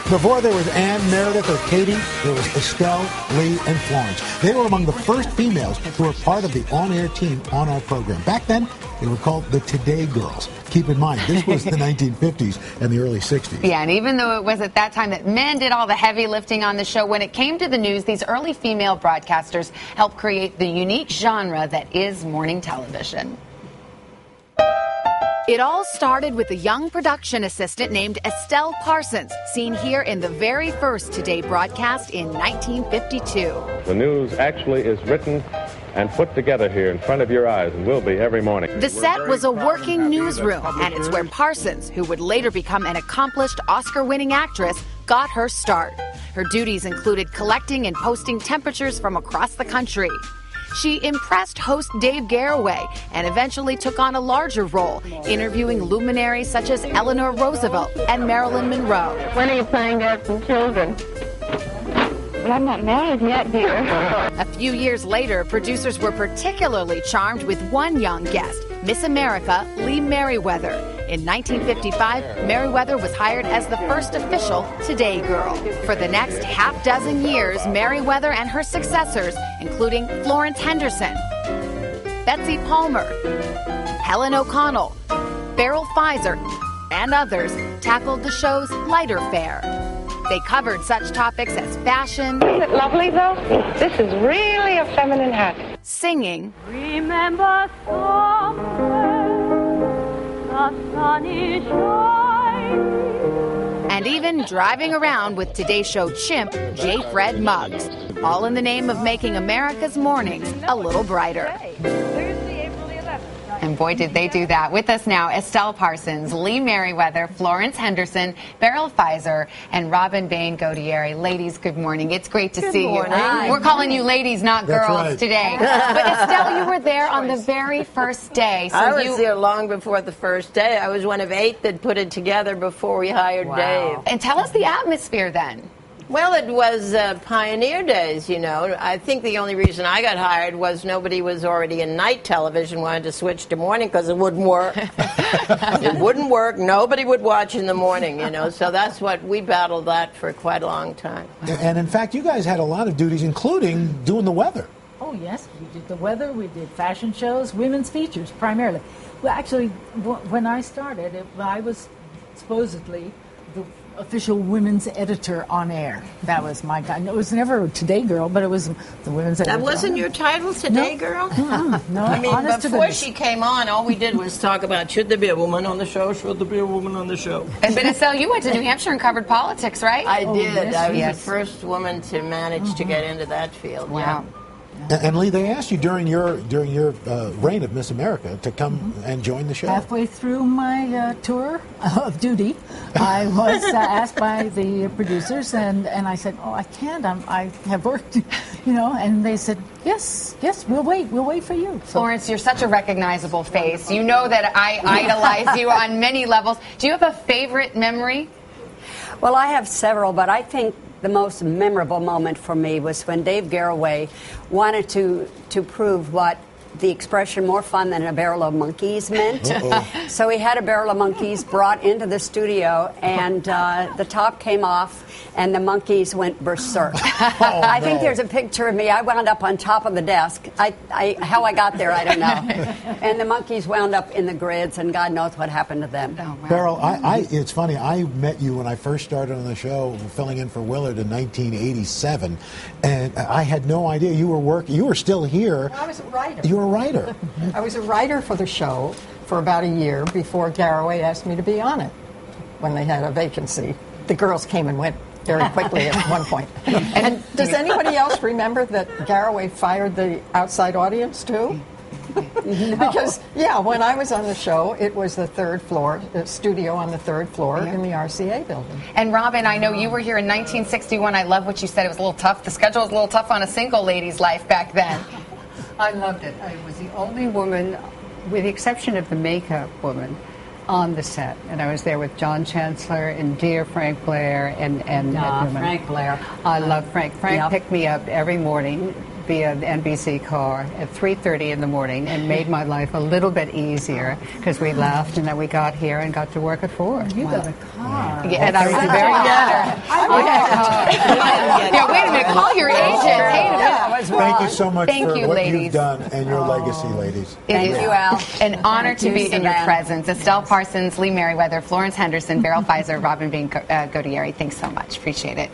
Before there was Ann, Meredith, or Katie, there was Estelle, Lee, and Florence. They were among the first females who were part of the on-air team on our program. Back then, they were called the Today Girls. Keep in mind, this was the 1950s and the early 60s. Yeah, and even though it was at that time that men did all the heavy lifting on the show, when it came to the news, these early female broadcasters helped create the unique genre that is morning television. It all started with a young production assistant named Estelle Parsons, seen here in the very first Today broadcast in 1952. The news actually is written and put together here in front of your eyes, and will be every morning. The set was a working newsroom, and it's where Parsons, who would later become an accomplished Oscar-winning actress, got her start. Her duties included collecting and posting temperatures from across the country. She impressed host Dave Garroway and eventually took on a larger role, interviewing luminaries such as Eleanor Roosevelt and Marilyn Monroe. When are you planning to have some children? Well, I'm not married yet, dear. A few years later, producers were particularly charmed with one young guest, Miss America, Lee Meriwether. In 1955, Meriwether was hired as the first official Today Girl. For the next half dozen years, Meriwether and her successors, including Florence Henderson, Betsy Palmer, Helen O'Connell, Beryl Pfizer, and others, tackled the show's lighter fare. They covered such topics as fashion. Isn't it lovely, though? This is really a feminine hat. Singing. Remember somewhere the sun is shining. And even driving around with Today Show chimp J. Fred Muggs, all in the name of making America's mornings a little brighter. And boy, did they do that. With us now, Estelle Parsons, Lee Meriwether, Florence Henderson, Beryl Pfizer, and Robin Bain Gaudieri. Ladies, good morning. It's great to see you. We're calling you ladies, not girls, today. But Estelle, you were there on the very first day. So I was there long before the first day. I was one of 8 that put it together before we hired Dave. And tell us the atmosphere then. Well, it was pioneer days, you know. I think the only reason I got hired was nobody was already in night television, wanted to switch to morning because it wouldn't work. It wouldn't work. Nobody would watch in the morning, you know. So that's what we battled that for quite a long time. And in fact, you guys had a lot of duties, including doing the weather. Oh, yes. We did the weather. We did fashion shows, women's features primarily. Well, actually, when I started, I was supposedly the official women's editor on air. That was my time. It was never a Today Girl, but it was the women's editor. That wasn't your title, Today Girl? No, I mean, before she came on, all we did was talk about, should there be a woman on the show? Should there be a woman on the show? And but Estelle, you went to New Hampshire and covered politics, right? I did. Yes, I was yes. the first woman to manage to get into that field. Wow. Yeah. And Lee, they asked you during your reign of Miss America to come and join the show. Halfway through my tour of duty, I was asked by the producers, and I said, "Oh, I can't. I have worked, you know." And they said, "Yes, we'll wait for you." So, Florence, you're such a recognizable face. You know that I idolize you on many levels. Do you have a favorite memory? Well, I have several, but I think the most memorable moment for me was when Dave Garroway wanted to prove what the expression "more fun than a barrel of monkeys" meant. So he had a barrel of monkeys brought into the studio, and the top came off, and the monkeys went berserk. I think there's a picture of me. I wound up on top of the desk. How I got there, I don't know. And the monkeys wound up in the grids, and God knows what happened to them. Oh, wow. Beryl, it's funny. I met you when I first started on the show, filling in for Willard in 1987, and I had no idea you were working. You were still here. I was a writer. You were a writer. I was a writer for the show for about a year before Garroway asked me to be on it when they had a vacancy. The girls came and went very quickly at one point. And does anybody else remember that Garroway fired the outside audience too? Because, when I was on the show, it was the third floor, the studio on the third floor in the RCA building. And Robin, I know you were here in 1961. I love what you said. It was a little tough. The schedule was a little tough on a single lady's life back then. I loved it. I was the only woman, with the exception of the makeup woman, on the set. And I was there with John Chancellor and dear Frank Blair and Frank Blair. I love Frank. Frank picked me up every morning via the NBC car at 3:30 in the morning and made my life a little bit easier because we left and then we got here and got to work at 4. You got a car. Yeah, and I was very honored. Yeah, wait a minute. Call your agent. Thank you so much Thank for you, what ladies. you've done and your legacy, ladies. It is you, Al. an honor to be in your Savannah. presence. Estelle Parsons, Lee Meriwether, Florence Henderson, Beryl Pfizer, Robin Bain Godieri. Thanks so much. Appreciate it.